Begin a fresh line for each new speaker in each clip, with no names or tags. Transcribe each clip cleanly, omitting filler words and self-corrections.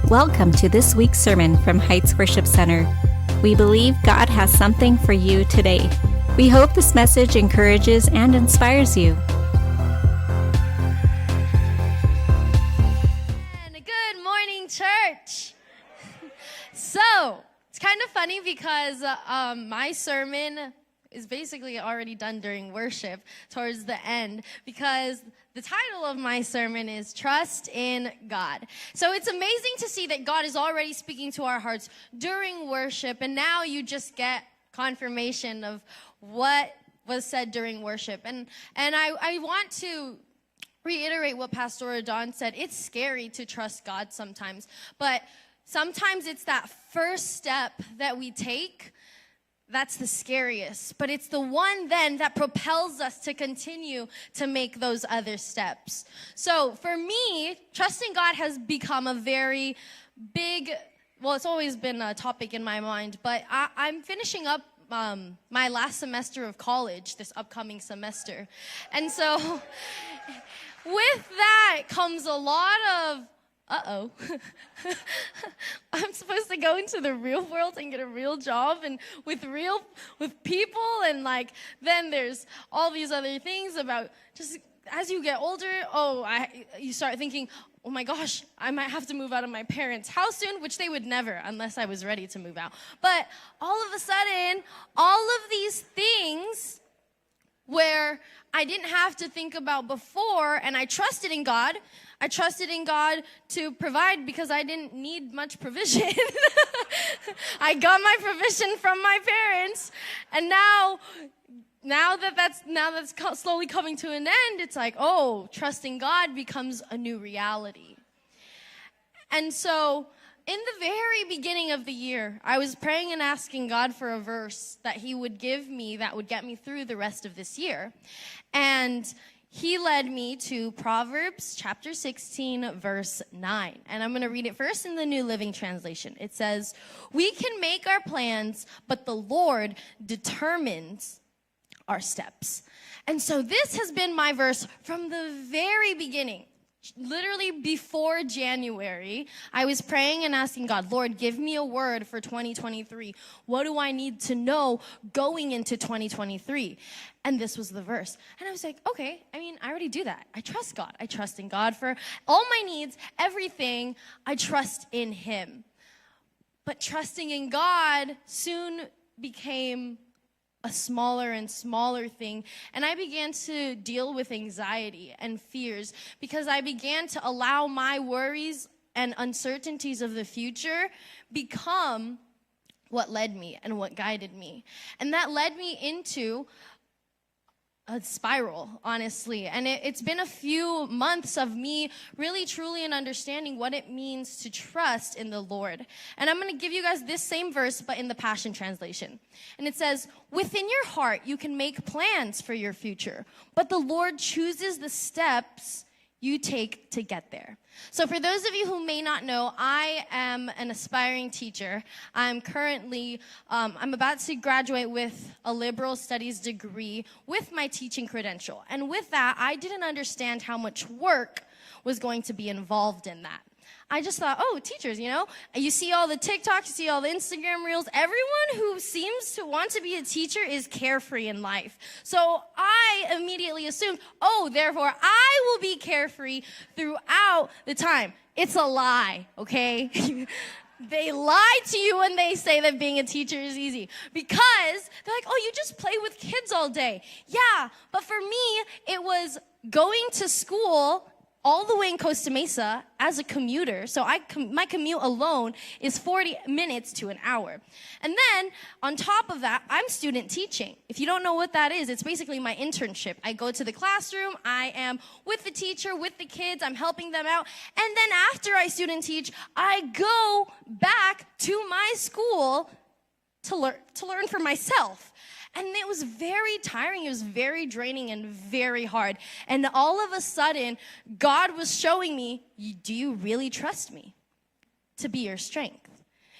Welcome to this week's sermon from Heights Worship Center. We believe God has something for you today. We hope this message encourages and inspires you.
And good morning, church. So, it's kind of funny because my sermon is basically already done during worship towards the end, because the title of my sermon is Trust in God. So it's amazing to see that God is already speaking to our hearts during worship, and now you just get confirmation of what was said during worship. And I want to reiterate what Pastor Adon said. It's scary to trust God sometimes, but sometimes it's that first step that we take that's the scariest, but it's the one then that propels us to continue to make those other steps. So for me, trusting God has become a very big, well, it's always been a topic in my mind, but I'm finishing up my last semester of college this upcoming semester. And so with that comes a lot of I'm supposed to go into the real world and get a real job and with people, and then there's all these other things about just as you get older, you start thinking, oh my gosh, I might have to move out of my parents' house soon, which they would never unless I was ready to move out. But all of a sudden, all of these things where I didn't have to think about before, and I trusted in God. I trusted in God to provide because I didn't need much provision. I got my provision from my parents, and now that's slowly coming to an end, it's like, trusting God becomes a new reality. And so in the very beginning of the year, I was praying and asking God for a verse that he would give me that would get me through the rest of this year. And he led me to Proverbs chapter 16, verse 9. And I'm going to read it first in the New Living Translation. It says, "We can make our plans, but the Lord determines our steps." And so this has been my verse from the very beginning. Literally before January, I was praying and asking God, Lord, give me a word for 2023. What do I need to know going into 2023? And this was the verse. And I was like, okay, I already do that. I trust God. I trust in God for all my needs, everything. I trust in him. But trusting in God soon became a smaller and smaller thing. And I began to deal with anxiety and fears because I began to allow my worries and uncertainties of the future become what led me and what guided me. And that led me into a spiral, honestly. And it's been a few months of me really, truly understanding what it means to trust in the Lord. And I'm going to give you guys this same verse, but in the Passion Translation. And it says, "Within your heart, you can make plans for your future, but the Lord chooses the steps you take to get there." So for those of you who may not know, I am an aspiring teacher. I'm currently, I'm about to graduate with a liberal studies degree with my teaching credential. And with that, I didn't understand how much work was going to be involved in that. I just thought, teachers, you see all the TikToks, you see all the Instagram reels. Everyone who seems to want to be a teacher is carefree in life. So I immediately assumed, therefore I will be carefree throughout the time. It's a lie, okay? They lie to you when they say that being a teacher is easy, because they're like, you just play with kids all day. Yeah, but for me, it was going to school all the way in Costa Mesa as a commuter. So my commute alone is 40 minutes to an hour. And then on top of that, I'm student teaching. If you don't know what that is, it's basically my internship. I go to the classroom, I am with the teacher, with the kids, I'm helping them out. And then after I student teach, I go back to my school to learn for myself. And it was very tiring, it was very draining and very hard. And all of a sudden, God was showing me, do you really trust me to be your strength?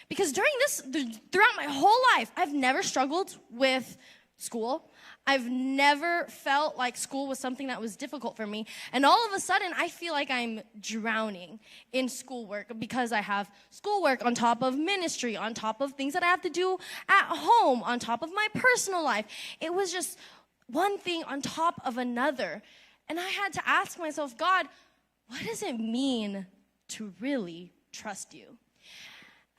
Because throughout my whole life, I've never struggled with school. I've never felt like school was something that was difficult for me. And all of a sudden, I feel like I'm drowning in schoolwork because I have schoolwork on top of ministry, on top of things that I have to do at home, on top of my personal life. It was just one thing on top of another. And I had to ask myself, God, what does it mean to really trust you?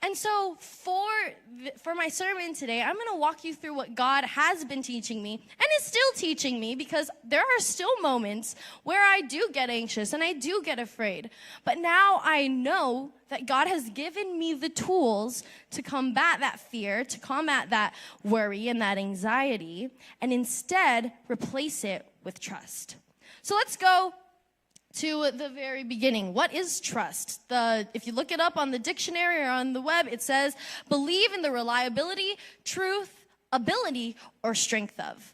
And so for my sermon today, I'm going to walk you through what God has been teaching me and is still teaching me, because there are still moments where I do get anxious and I do get afraid. But now I know that God has given me the tools to combat that fear, to combat that worry and that anxiety, and instead replace it with trust. So let's go to the very beginning. What is trust? If you look it up on the dictionary or on the web, it says, believe in the reliability, truth, ability, or strength of.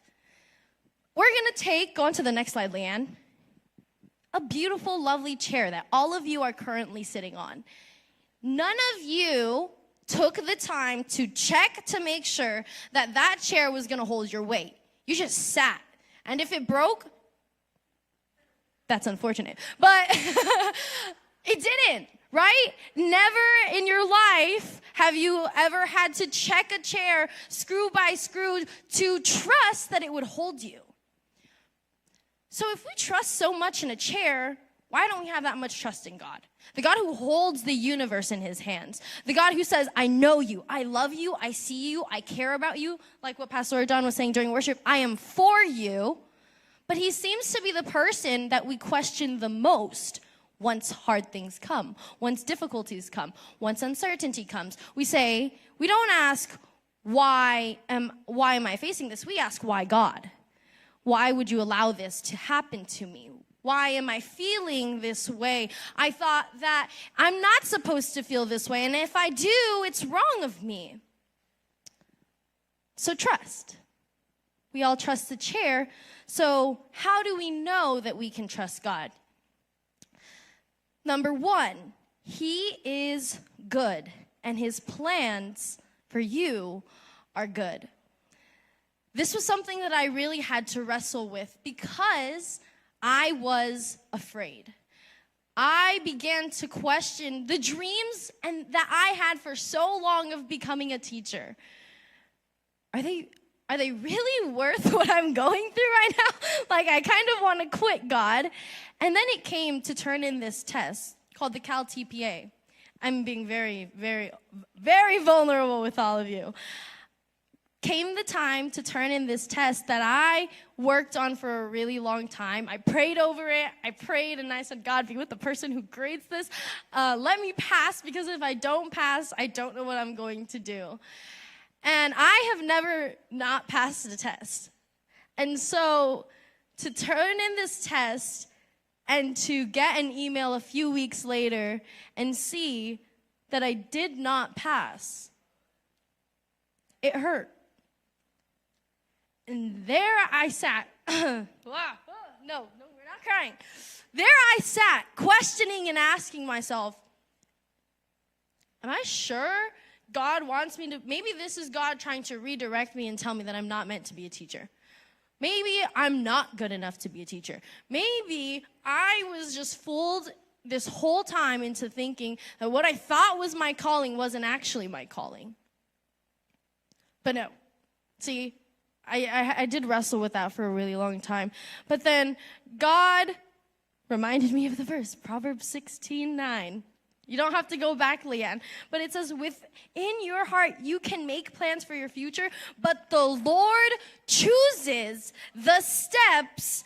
We're going to go on to the next slide, Leanne. A beautiful, lovely chair that all of you are currently sitting on. None of you took the time to check to make sure that that chair was going to hold your weight. You just sat. And if it broke, that's unfortunate, but it didn't, right? Never in your life have you ever had to check a chair screw by screw to trust that it would hold you. So if we trust so much in a chair, why don't we have that much trust in God? The God who holds the universe in his hands. The God who says, I know you, I love you, I see you, I care about you. Like what Pastor John was saying during worship, I am for you. But he seems to be the person that we question the most once hard things come, once difficulties come, once uncertainty comes. We don't ask, why am I facing this? We ask, why God? Why would you allow this to happen to me? Why am I feeling this way? I thought that I'm not supposed to feel this way, and if I do, it's wrong of me. So trust. We all trust the chair. So how do we know that we can trust God? Number one, he is good, and his plans for you are good. This was something that I really had to wrestle with because I was afraid. I began to question the dreams that I had for so long of becoming a teacher. Are they really worth what I'm going through right now? Like, I kind of want to quit, God. And then it came to turn in this test called the Cal TPA. I'm being very, very, very vulnerable with all of you. Came the time to turn in this test that I worked on for a really long time. I prayed over it. I prayed and I said, God, be with the person who grades this. Let me pass, because if I don't pass, I don't know what I'm going to do. And I have never not passed the test. And so to turn in this test and to get an email a few weeks later and see that I did not pass, it hurt. And there I sat. No, we're not crying. There I sat, questioning and asking myself, am I sure God wants me to, maybe this is God trying to redirect me and tell me that I'm not meant to be a teacher. Maybe I'm not good enough to be a teacher. Maybe I was just fooled this whole time into thinking that what I thought was my calling wasn't actually my calling. But no, see, I did wrestle with that for a really long time. But then God reminded me of the verse, Proverbs 16:9. You don't have to go back, Leanne. But it says, within your heart, you can make plans for your future, but the Lord chooses the steps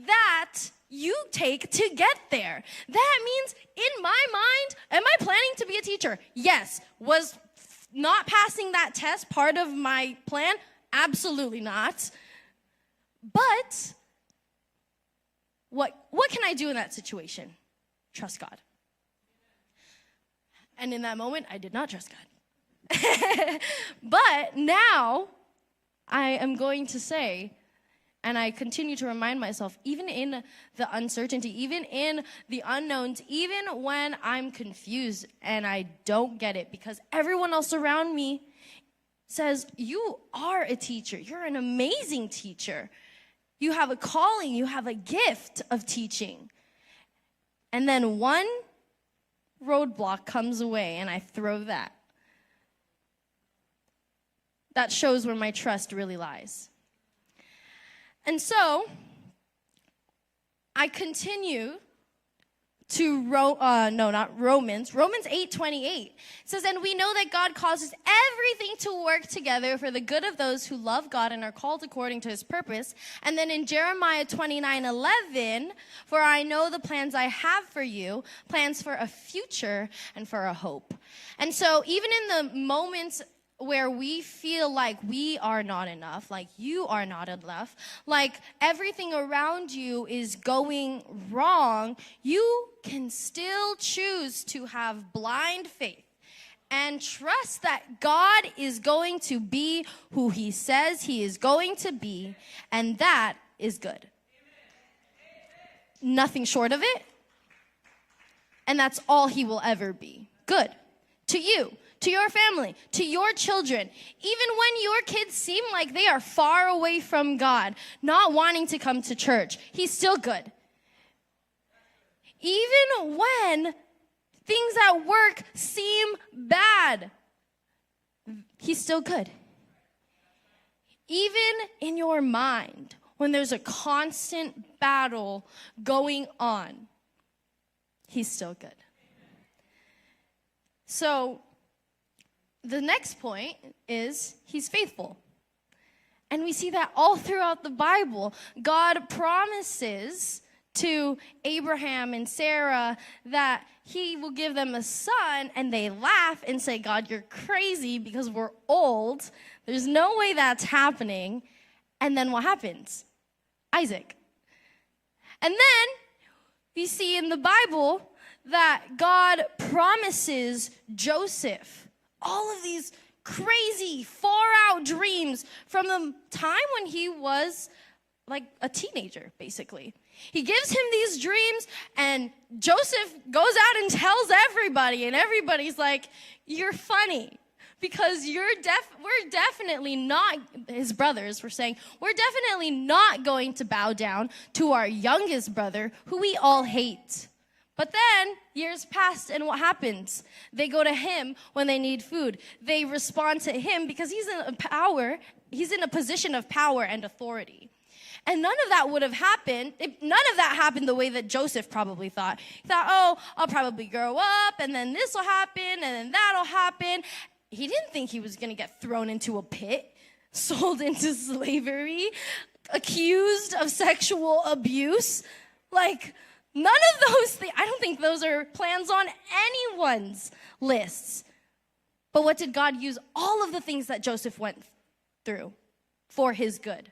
that you take to get there. That means, in my mind, am I planning to be a teacher? Yes. Was not passing that test part of my plan? Absolutely not. But what can I do in that situation? Trust God. And in that moment, I did not trust God. But now, I am going to say, and I continue to remind myself, even in the uncertainty, even in the unknowns, even when I'm confused and I don't get it, because everyone else around me says, you are a teacher. You're an amazing teacher. You have a calling. You have a gift of teaching. And then one roadblock comes away, and I throw that. That shows where my trust really lies. And so, I continue to Romans 8:28. It says, and we know that God causes everything to work together for the good of those who love God and are called according to his purpose. And then in Jeremiah 29:11, for I know the plans I have for you, plans for a future and for a hope. And so even in the moments where we feel like we are not enough, like you are not enough, like everything around you is going wrong, you can still choose to have blind faith and trust that God is going to be who he says he is going to be, and that is good. Nothing short of it, and that's all he will ever be. Good. To you, to your family, to your children, even when your kids seem like they are far away from God, not wanting to come to church, he's still good. Even when things at work seem bad, he's still good. Even in your mind, when there's a constant battle going on, he's still good. So, the next point is he's faithful. And we see that all throughout the Bible. God promises to Abraham and Sarah that he will give them a son, and they laugh and say, God, you're crazy because we're old. There's no way that's happening. And then what happens? Isaac. And then we see in the Bible that God promises Joseph all of these crazy, far-out dreams from the time when he was like a teenager, basically. He gives him these dreams, and Joseph goes out and tells everybody, and everybody's like, you're funny. Because we're definitely not, his brothers were saying, we're definitely not going to bow down to our youngest brother, who we all hate. But then, years pass, and what happens? They go to him when they need food. They respond to him because he's in a position of power and authority. And none of that would have happened, none of that happened the way that Joseph probably thought. He thought, oh, I'll probably grow up, and then this will happen, and then that'll happen. He didn't think he was going to get thrown into a pit, sold into slavery, accused of sexual abuse. Like, none of those things, I don't think those are plans on anyone's lists. But what did God use all of the things that Joseph went through for his good,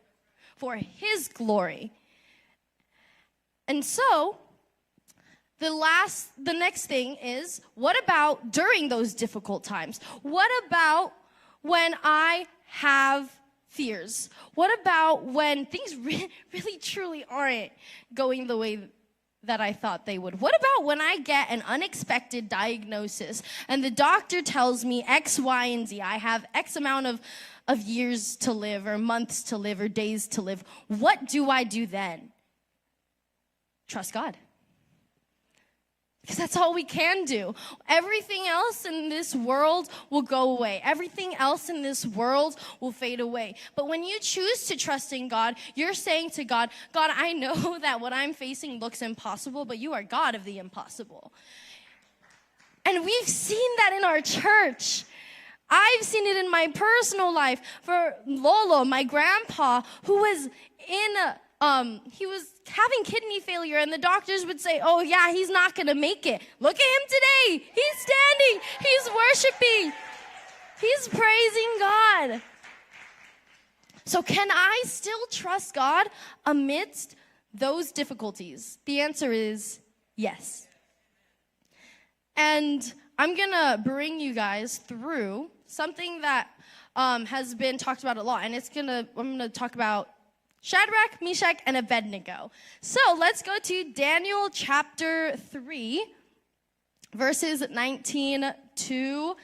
for his glory? And so, the next thing is, what about during those difficult times? What about when I have fears? What about when things really truly aren't going the way that I thought they would? What about when I get an unexpected diagnosis and the doctor tells me X, Y, and Z, I have X amount of years to live, or months to live, or days to live? What do I do then? Trust God. Because that's all we can do. Everything else in this world will go away. Everything else in this world will fade away. But when you choose to trust in God, you're saying to God, God, I know that what I'm facing looks impossible, but you are God of the impossible. And we've seen that in our church. I've seen it in my personal life. For Lolo, my grandpa, who was he was having kidney failure, and the doctors would say, oh yeah, he's not gonna make it. Look at him today. He's standing, he's worshiping, he's praising God. So can I still trust God amidst those difficulties? The answer is yes. And I'm gonna bring you guys through something that has been talked about a lot, and I'm gonna talk about Shadrach, Meshach, and Abednego. So let's go to Daniel chapter 3, verses 19 to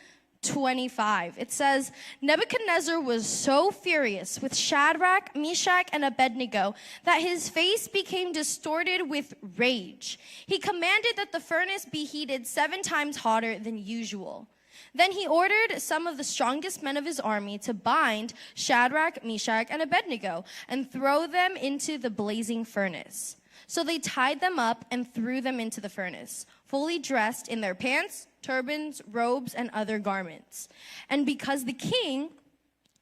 25. It says, Nebuchadnezzar was so furious with Shadrach, Meshach, and Abednego that his face became distorted with rage. He commanded that the furnace be heated 7 times hotter than usual. Then he ordered some of the strongest men of his army to bind Shadrach, Meshach, and Abednego and throw them into the blazing furnace. So they tied them up and threw them into the furnace, fully dressed in their pants, turbans, robes, and other garments. And because the king,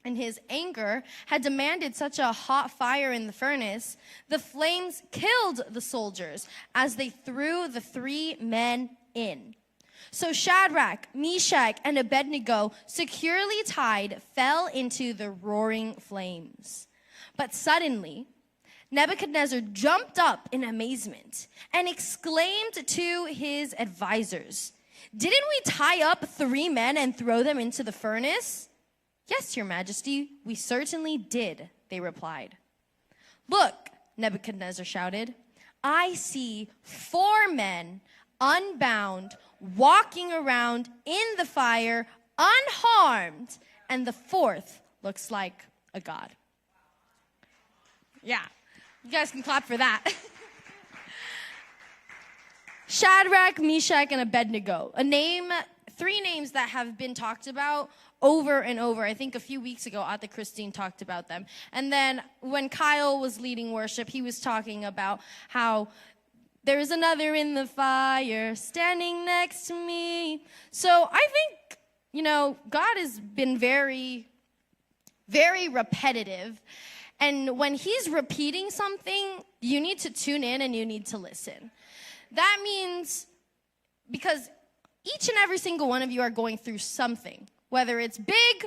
in his anger, had demanded such a hot fire in the furnace, the flames killed the soldiers as they threw the 3 men in. So Shadrach, Meshach, and Abednego, securely tied, fell into the roaring flames. But suddenly, Nebuchadnezzar jumped up in amazement and exclaimed to his advisors, "Didn't we tie up 3 men and throw them into the furnace?" "Yes, your majesty, we certainly did," they replied. "Look," Nebuchadnezzar shouted, "I see 4 men unbound, walking around in the fire, unharmed, and the 4th looks like a god." Yeah, you guys can clap for that. Shadrach, Meshach, and Abednego, 3 names that have been talked about over and over. I think a few weeks ago, Ate Christine talked about them. And then when Kyle was leading worship, he was talking about how there's another in the fire standing next to me. So I think, God has been very, very repetitive. And when he's repeating something, you need to tune in and you need to listen. That means, because each and every single one of you are going through something, whether it's big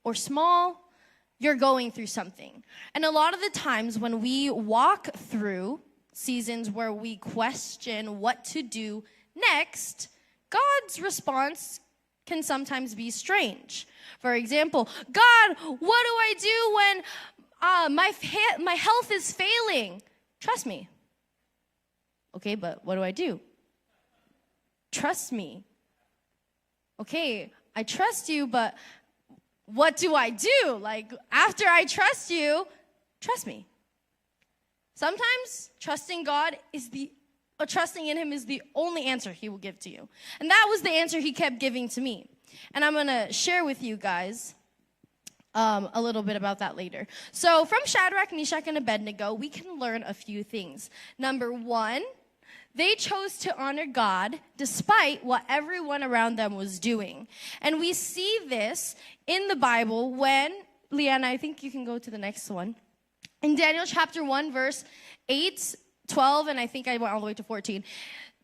or small, you're going through something. And a lot of the times when we walk through seasons where we question what to do next, God's response can sometimes be strange. For example, "God, what do I do when my health is failing?" "Trust me." "Okay, but what do I do?" "Trust me." "Okay, I trust you, but what do I do? Like, after I trust you, trust me." Sometimes trusting God trusting in him is the only answer he will give to you. And that was the answer he kept giving to me. And I'm going to share with you guys a little bit about that later. So from Shadrach, Meshach, and Abednego, we can learn a few things. Number 1, they chose to honor God despite what everyone around them was doing. And we see this in the Bible when, Leanna, I think you can go to the next one. In Daniel chapter 1, verse 8, 12, and I think I went all the way to 14.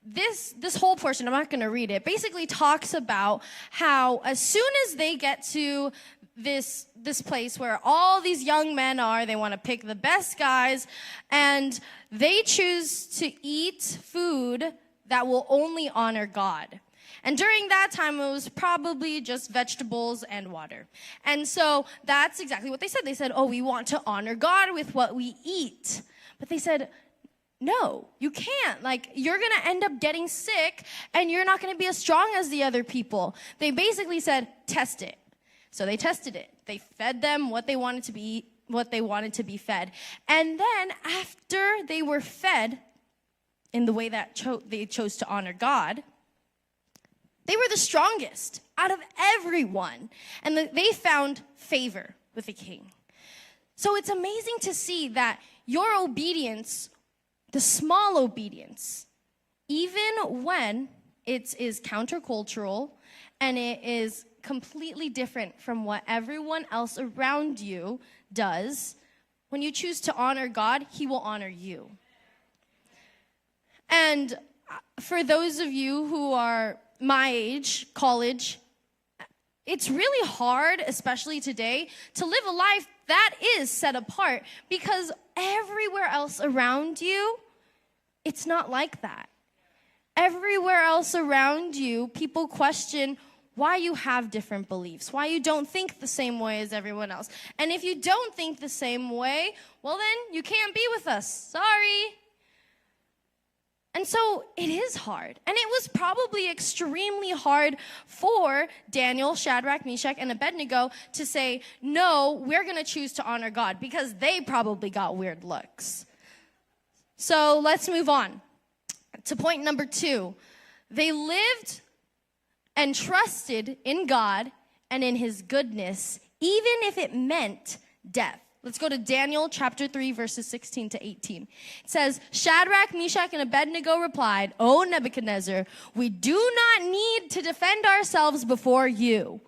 This whole portion, I'm not going to read it, basically talks about how as soon as they get to this place where all these young men are, they want to pick the best guys, and they choose to eat food that will only honor God. And during that time, it was probably just vegetables and water. And so that's exactly what they said. They said, "Oh, we want to honor God with what we eat." But they said, "No, you can't. Like, you're going to end up getting sick, and you're not going to be as strong as the other people." They basically said, "Test it." So they tested it. They fed them what they wanted to be fed. And then after they were fed in the way that they chose to honor God, they were the strongest out of everyone. And they found favor with the king. So it's amazing to see that your obedience, the small obedience, even when it is countercultural and it is completely different from what everyone else around you does, when you choose to honor God, he will honor you. And for those of you who are my age, college, it's really hard, especially today, to live a life that is set apart, because everywhere else around you, it's not like that. Everywhere else around you, people question why you have different beliefs, why you don't think the same way as everyone else. And if you don't think the same way, well then, you can't be with us. Sorry. And so it is hard. And it was probably extremely hard for Daniel, Shadrach, Meshach, and Abednego to say, no, we're going to choose to honor God, because they probably got weird looks. So let's move on to point number 2. They lived and trusted in God and in his goodness, even if it meant death. Let's go to Daniel chapter 3, verses 16 to 18. It says, Shadrach, Meshach, and Abednego replied, O Nebuchadnezzar, we do not need to defend ourselves before you.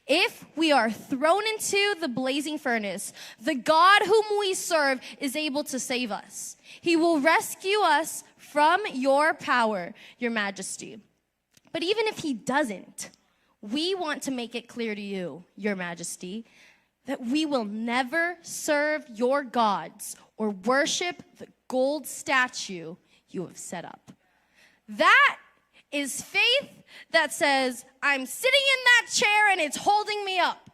If we are thrown into the blazing furnace, the God whom we serve is able to save us. He will rescue us from your power, your majesty. But even if he doesn't, we want to make it clear to you, your majesty, that we will never serve your gods or worship the gold statue you have set up. That is faith that says, I'm sitting in that chair and it's holding me up.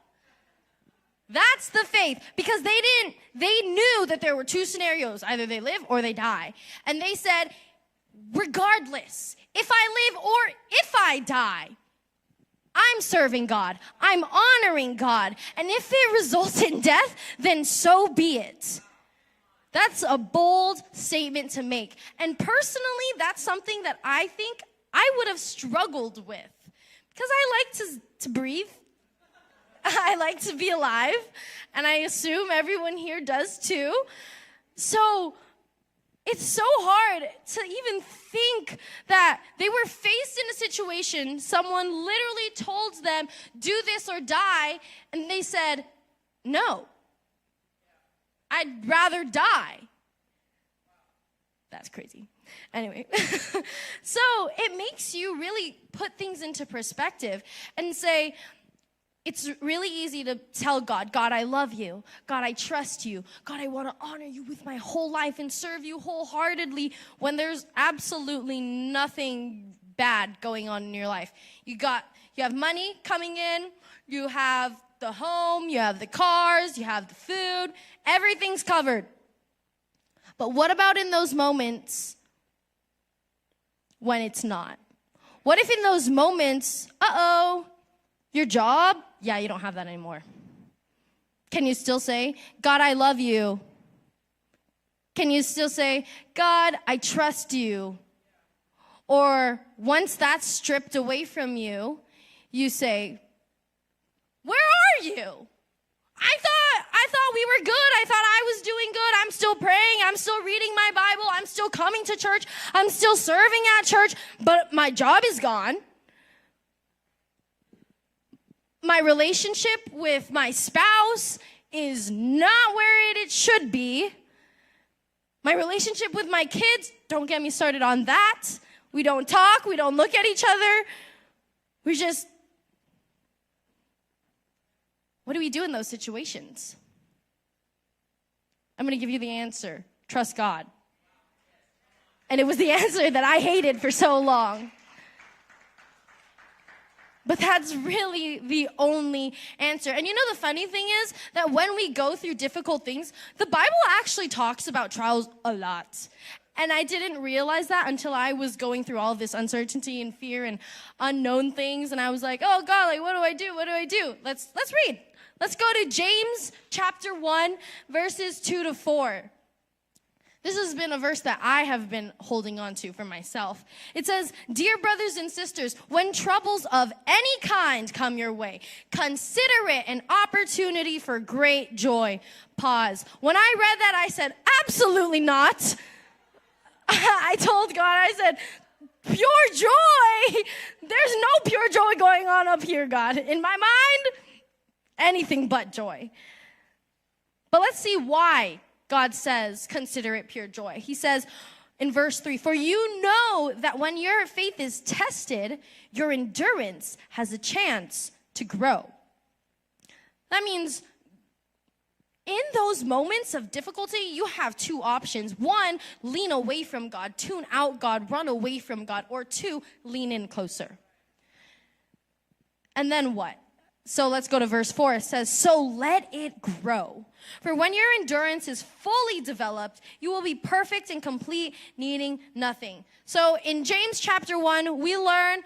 That's the faith, because they knew that there were 2 scenarios. Either they live or they die. And they said, regardless, if I live or if I die, I'm serving God. I'm honoring God. And if it results in death, then so be it. That's a bold statement to make. And personally, that's something that I think I would have struggled with, because I like to breathe. I like to be alive. And I assume everyone here does too. So it's so hard to even think that they were faced in a situation, someone literally told them, do this or die, and they said, no, I'd rather die. That's crazy. Anyway, so it makes you really put things into perspective and say, it's really easy to tell God, God, I love you. God, I trust you. God, I want to honor you with my whole life and serve you wholeheartedly, when there's absolutely nothing bad going on in your life. You have money coming in, you have the home, you have the cars, you have the food, everything's covered. But what about in those moments when it's not? What if in those moments, your job, yeah, you don't have that anymore. Can you still say, God, I love you? Can you still say, God, I trust you? Or once that's stripped away from you, you say, where are you? I thought we were good. I thought I was doing good. I'm still praying. I'm still reading my Bible. I'm still coming to church. I'm still serving at church, but my job is gone. My relationship with my spouse is not where it should be. My relationship with my kids, don't get me started on that. We don't talk. We don't look at each other. What do we do in those situations? I'm going to give you the answer. Trust God. And it was the answer that I hated for so long. But that's really the only answer. And you know, the funny thing is that when we go through difficult things, the Bible actually talks about trials a lot. And I didn't realize that until I was going through all this uncertainty and fear and unknown things. And I was like, oh God, what do I do? What do I do? Let's read. Let's go to James chapter 1, verses 2 to 4. This has been a verse that I have been holding on to for myself. It says, dear brothers and sisters, when troubles of any kind come your way, consider it an opportunity for great joy. Pause. When I read that, I said, absolutely not. I told God, I said, pure joy. There's no pure joy going on up here, God. In my mind, anything but joy. But let's see why God says, consider it pure joy. He says in verse 3, for you know that when your faith is tested, your endurance has a chance to grow. That means in those moments of difficulty, you have 2 options. 1, lean away from God, tune out God, run away from God. Or 2, lean in closer. And then what? So let's go to verse 4. It says, so let it grow. For when your endurance is fully developed, you will be perfect and complete, needing nothing. So in James chapter 1, we learn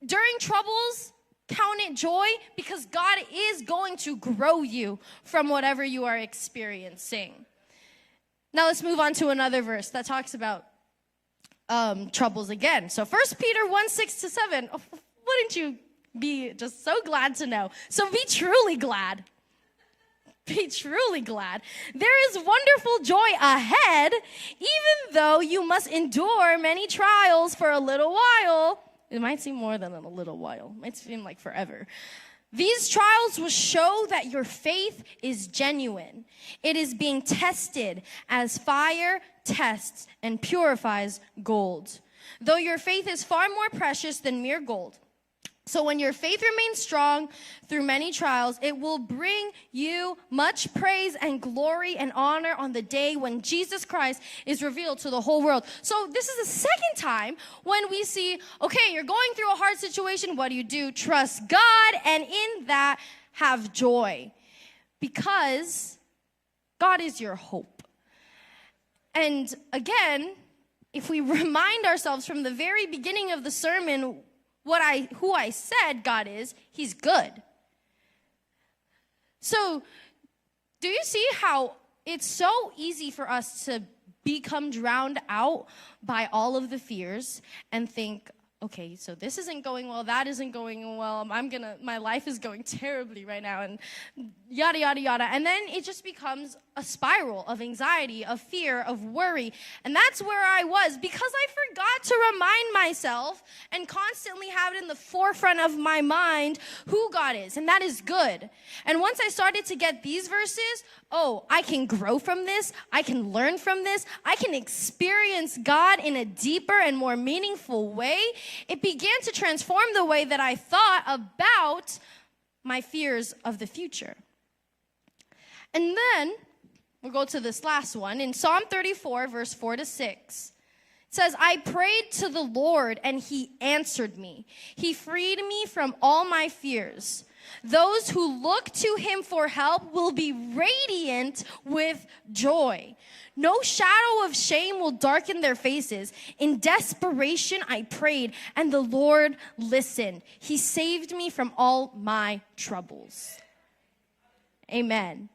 during troubles, count it joy because God is going to grow you from whatever you are experiencing. Now let's move on to another verse that talks about troubles again. So 1 Peter 1:6-7. Oh, wouldn't you be just so glad to know? So be truly glad. Be truly glad. There is wonderful joy ahead, even though you must endure many trials for a little while. It might seem more than a little while. It might seem like forever. These trials will show that your faith is genuine. It is being tested as fire tests and purifies gold. Though your faith is far more precious than mere gold. So when your faith remains strong through many trials, it will bring you much praise and glory and honor on the day when Jesus Christ is revealed to the whole world. So this is the second time when we see, okay, you're going through a hard situation. What do? Trust God, and in that have joy. Because God is your hope. And again, if we remind ourselves from the very beginning of the sermon, who I said God is, he's good. So, do you see how it's so easy for us to become drowned out by all of the fears and think, okay, so this isn't going well, that isn't going well, my life is going terribly right now, and yada, yada, yada. And then it just becomes a spiral of anxiety, of fear, of worry. And that's where I was because I forgot to remind myself and constantly have it in the forefront of my mind who God is, and that is good. And once I started to get these verses, oh, I can grow from this, I can learn from this, I can experience God in a deeper and more meaningful way. It began to transform the way that I thought about my fears of the future. And then we'll go to this last one. In Psalm 34, verse 4-6, it says, I prayed to the Lord, and he answered me. He freed me from all my fears. Those who look to him for help will be radiant with joy. No shadow of shame will darken their faces. In desperation, I prayed, and the Lord listened. He saved me from all my troubles. Amen.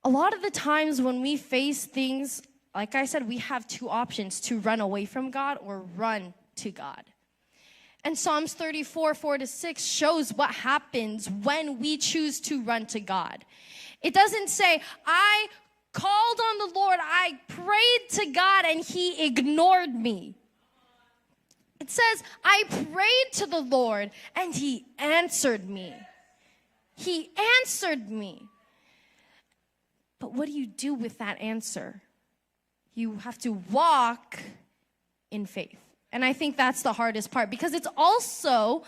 A lot of the times when we face things, like I said, we have two options: to run away from God or run to God. And Psalms 34, 4-6 shows what happens when we choose to run to God. It doesn't say, I called on the Lord, I prayed to God, and he ignored me. It says, I prayed to the Lord, and he answered me. He answered me. But what do you do with that answer? You have to walk in faith. And I think that's the hardest part, because it's also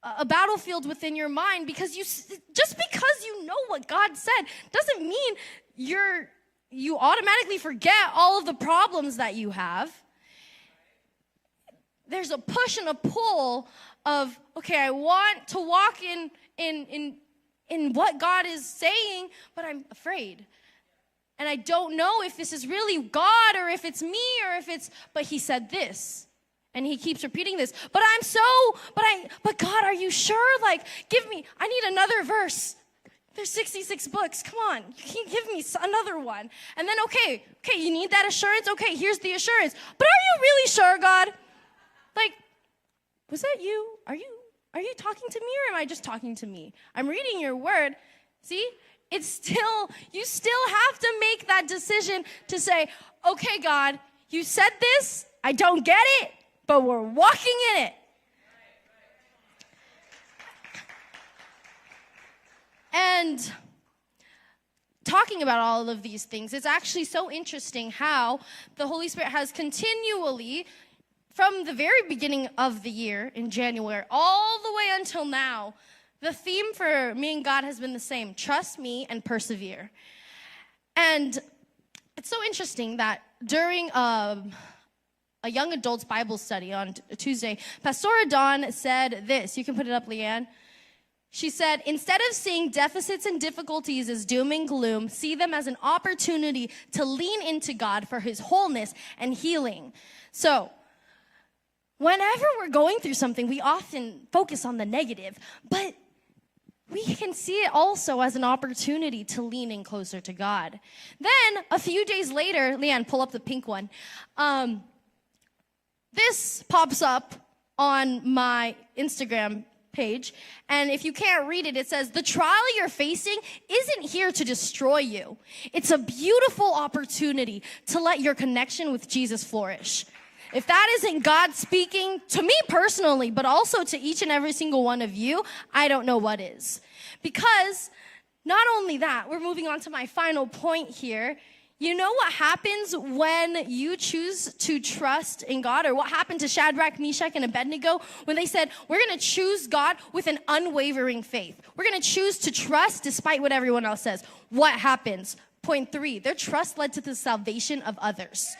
a battlefield within your mind, because just because you know what God said doesn't mean you automatically forget all of the problems that you have. There's a push and a pull of, okay, I want to walk in what God is saying, but I'm afraid. And I don't know if this is really God or if it's me or if it's, but he said this. And he keeps repeating this. But God, are you sure? Like, I need another verse. There's 66 books. Come on. You can give me another one. And then, okay, you need that assurance? Okay, here's the assurance. But are you really sure, God? Like, was that you? Are you talking to me, or am I just talking to me? I'm reading your word. See? You still have to make that decision to say, okay, God, you said this. I don't get it, but we're walking in it. And talking about all of these things, it's actually so interesting how the Holy Spirit has continually, from the very beginning of the year in January, all the way until now, the theme for me and God has been the same: trust me and persevere. And it's so interesting that during a young adults Bible study on Tuesday, Pastora Dawn said this. You can put it up, Leanne. She said, instead of seeing deficits and difficulties as doom and gloom, see them as an opportunity to lean into God for his wholeness and healing. So, whenever we're going through something, we often focus on the negative, but we can see it also as an opportunity to lean in closer to God. Then, a few days later, Leanne, pull up the pink one. This pops up on my Instagram page, and if you can't read it, it says, the trial you're facing isn't here to destroy you. It's a beautiful opportunity to let your connection with Jesus flourish. If that isn't God speaking to me personally, but also to each and every single one of you, I don't know what is. Because not only that, we're moving on to my final point here. You know what happens when you choose to trust in God? Or what happened to Shadrach, Meshach, and Abednego when they said, we're going to choose God with an unwavering faith. We're going to choose to trust despite what everyone else says. What happens? Point 3, their trust led to the salvation of others.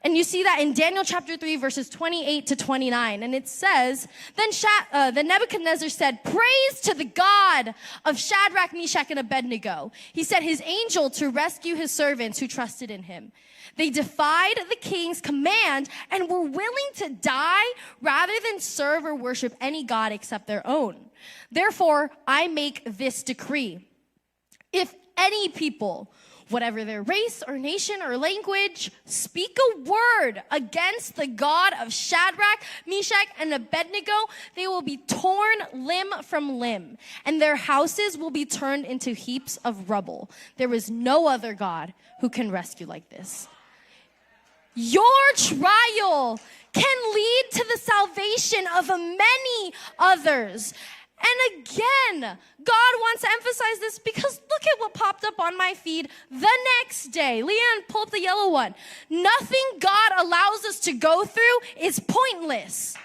And you see that in Daniel chapter 3, verses 28 to 29. And it says, then Nebuchadnezzar said, praise to the God of Shadrach, Meshach, and Abednego. He sent his angel to rescue his servants who trusted in him. They defied the king's command and were willing to die rather than serve or worship any god except their own. Therefore, I make this decree. If any people, whatever their race or nation or language, speak a word against the God of Shadrach, Meshach, and Abednego, they will be torn limb from limb, and their houses will be turned into heaps of rubble. There is no other God who can rescue like this. Your trial can lead to the salvation of many others. And again, God wants to emphasize this because look at what popped up on my feed the next day. Leanne, pull up the yellow one. Nothing God allows us to go through is pointless.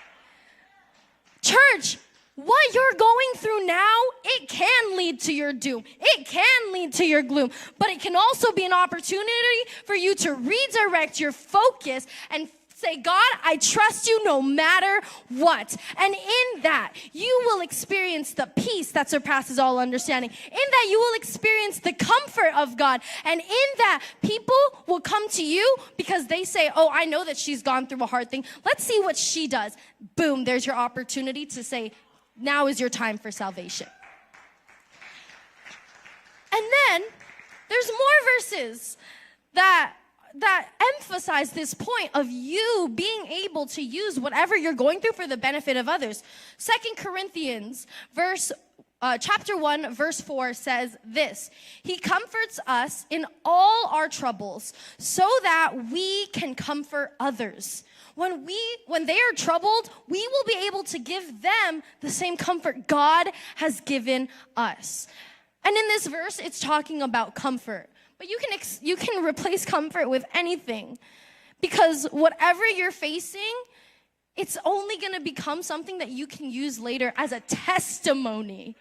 Church, what you're going through now, it can lead to your doom. It can lead to your gloom. But it can also be an opportunity for you to redirect your focus and say, God, I trust you no matter what. And in that, you will experience the peace that surpasses all understanding. In that, you will experience the comfort of God. And in that, people will come to you because they say, oh, I know that she's gone through a hard thing. Let's see what she does. Boom, there's your opportunity to say, now is your time for salvation. And then, there's more verses that emphasize this point of you being able to use whatever you're going through for the benefit of others. 2 Corinthians chapter 1, verse 4 says this: He comforts us in all our troubles so that we can comfort others. When they are troubled, we will be able to give them the same comfort God has given us. And in this verse, it's talking about comfort. But you can replace comfort with anything, because whatever you're facing, it's only going to become something that you can use later as a testimony.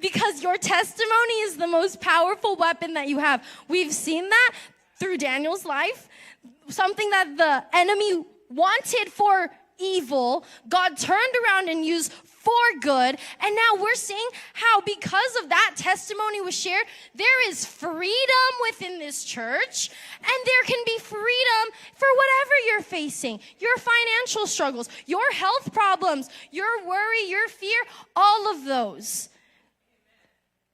Because your testimony is the most powerful weapon that you have. We've seen that through Daniel's life. Something that the enemy wanted for evil, God turned around and used for good. And now we're seeing how, because of that testimony was shared, there is freedom within this church, and there can be freedom for whatever you're facing, your financial struggles, your health problems, your worry, your fear, all of those.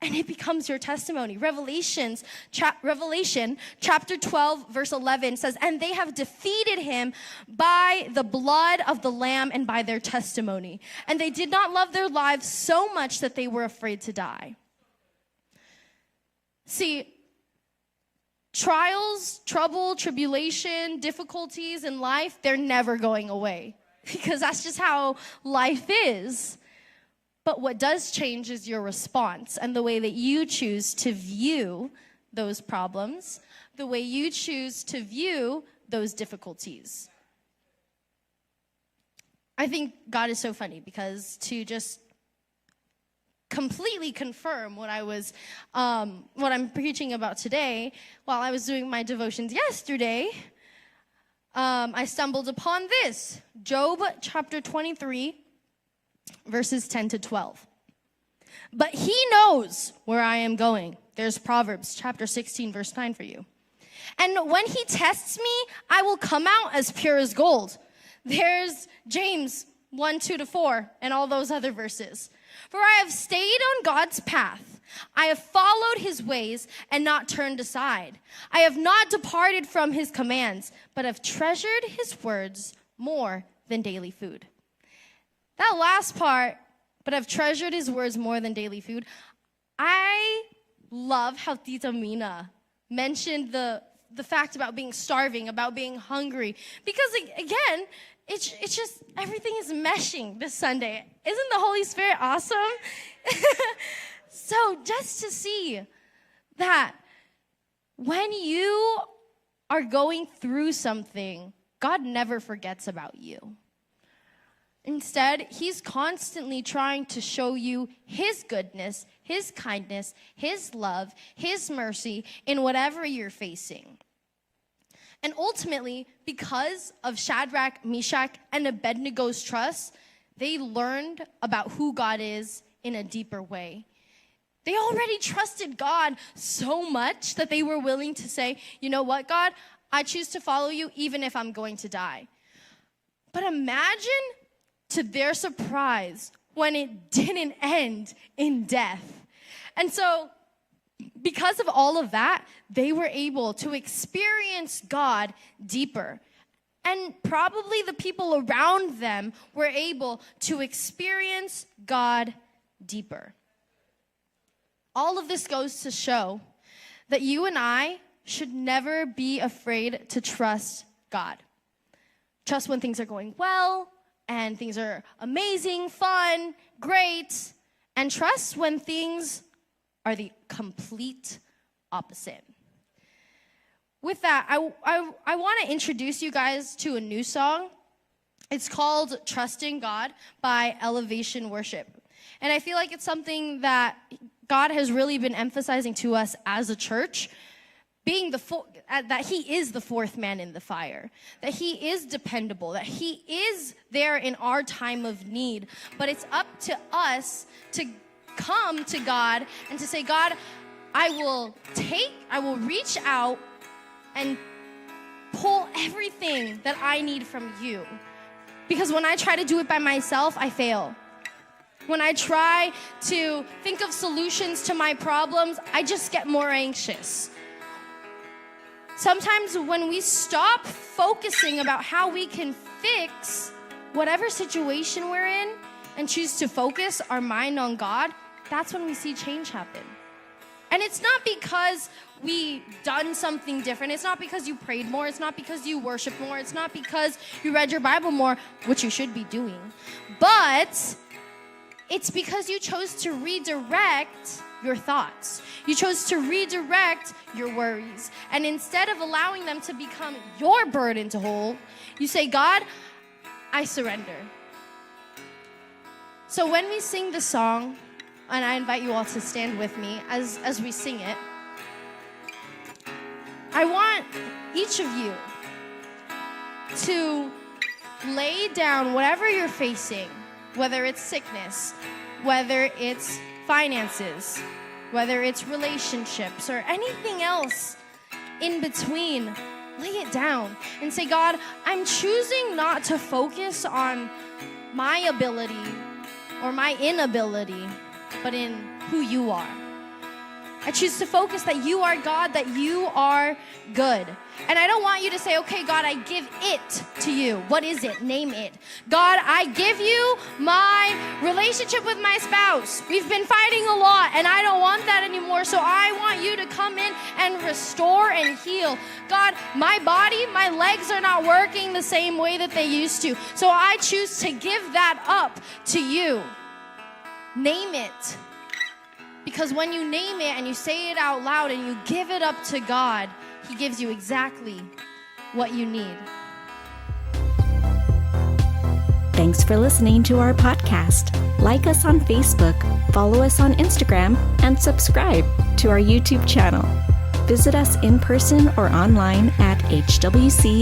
And it becomes your testimony. Revelation chapter 12, verse 11 says, and they have defeated him by the blood of the Lamb and by their testimony. And they did not love their lives so much that they were afraid to die. See, trials, trouble, tribulation, difficulties in life, they're never going away. Because that's just how life is. But what does change is your response and the way that you choose to view those problems, the way you choose to view those difficulties. I think God is so funny, because to just completely confirm what I'm preaching about today, while I was doing my devotions yesterday, I stumbled upon this, Job chapter 23, verses 10 to 12. but he knows where I am going. There's Proverbs chapter 16, verse 9 for you. And when he tests me, I will come out as pure as gold. There's James 1, 2-4, and all those other verses. For I have stayed on God's path. I have followed his ways and not turned aside. I have not departed from his commands, but have treasured his words more than daily food. That last part, but I've treasured his words more than daily food. I love how Tita Mina mentioned the fact about being starving, about being hungry. Because again, it's just, everything is meshing this Sunday. Isn't the Holy Spirit awesome? So just to see that when you are going through something, God never forgets about you. Instead, he's constantly trying to show you his goodness, his kindness, his love, his mercy in whatever you're facing. And ultimately, because of Shadrach, Meshach, and Abednego's trust, they learned about who God is in a deeper way. They already trusted God so much that they were willing to say, you know what, God, I choose to follow you even if I'm going to die. But imagine, to their surprise, when it didn't end in death. And so, because of all of that, they were able to experience God deeper. And probably the people around them were able to experience God deeper. All of this goes to show that you and I should never be afraid to trust God. Trust when things are going well, and things are amazing, fun, great, and trust when things are the complete opposite. With that, I want to introduce you guys to a new song. It's called Trusting God by Elevation Worship. And I feel like it's something that God has really been emphasizing to us as a church, being that he is the fourth man in the fire, that he is dependable, that he is there in our time of need. But it's up to us to come to God and to say, God, I will reach out and pull everything that I need from you. Because when I try to do it by myself, I fail. When I try to think of solutions to my problems, I just get more anxious. Sometimes when we stop focusing about how we can fix whatever situation we're in and choose to focus our mind on God, that's when we see change happen. And it's not because we done something different. It's not because you prayed more. It's not because you worshiped more. It's not because you read your Bible more, which you should be doing. But it's because you chose to redirect your thoughts. You chose to redirect your worries. And instead of allowing them to become your burden to hold, you say, God, I surrender. So when we sing the song, and I invite you all to stand with me as we sing it, I want each of you to lay down whatever you're facing, whether it's sickness, whether it's finances, whether it's relationships or anything else in between. Lay it down and say, God, I'm choosing not to focus on my ability or my inability, but in who you are. I choose to focus that you are God, that you are good. And I don't want you to say, okay, God, I give it to you. What is it? Name it. God, I give you my relationship with my spouse. We've been fighting a lot, and I don't want that anymore, so I want you to come in and restore and heal. God, my body, my legs are not working the same way that they used to, so I choose to give that up to you. Name it. Because when you name it and you say it out loud and you give it up to God, He gives you exactly what you need.
Thanks for listening to our podcast. Like us on Facebook, follow us on Instagram, and subscribe to our YouTube channel. Visit us in person or online at hwcim.org.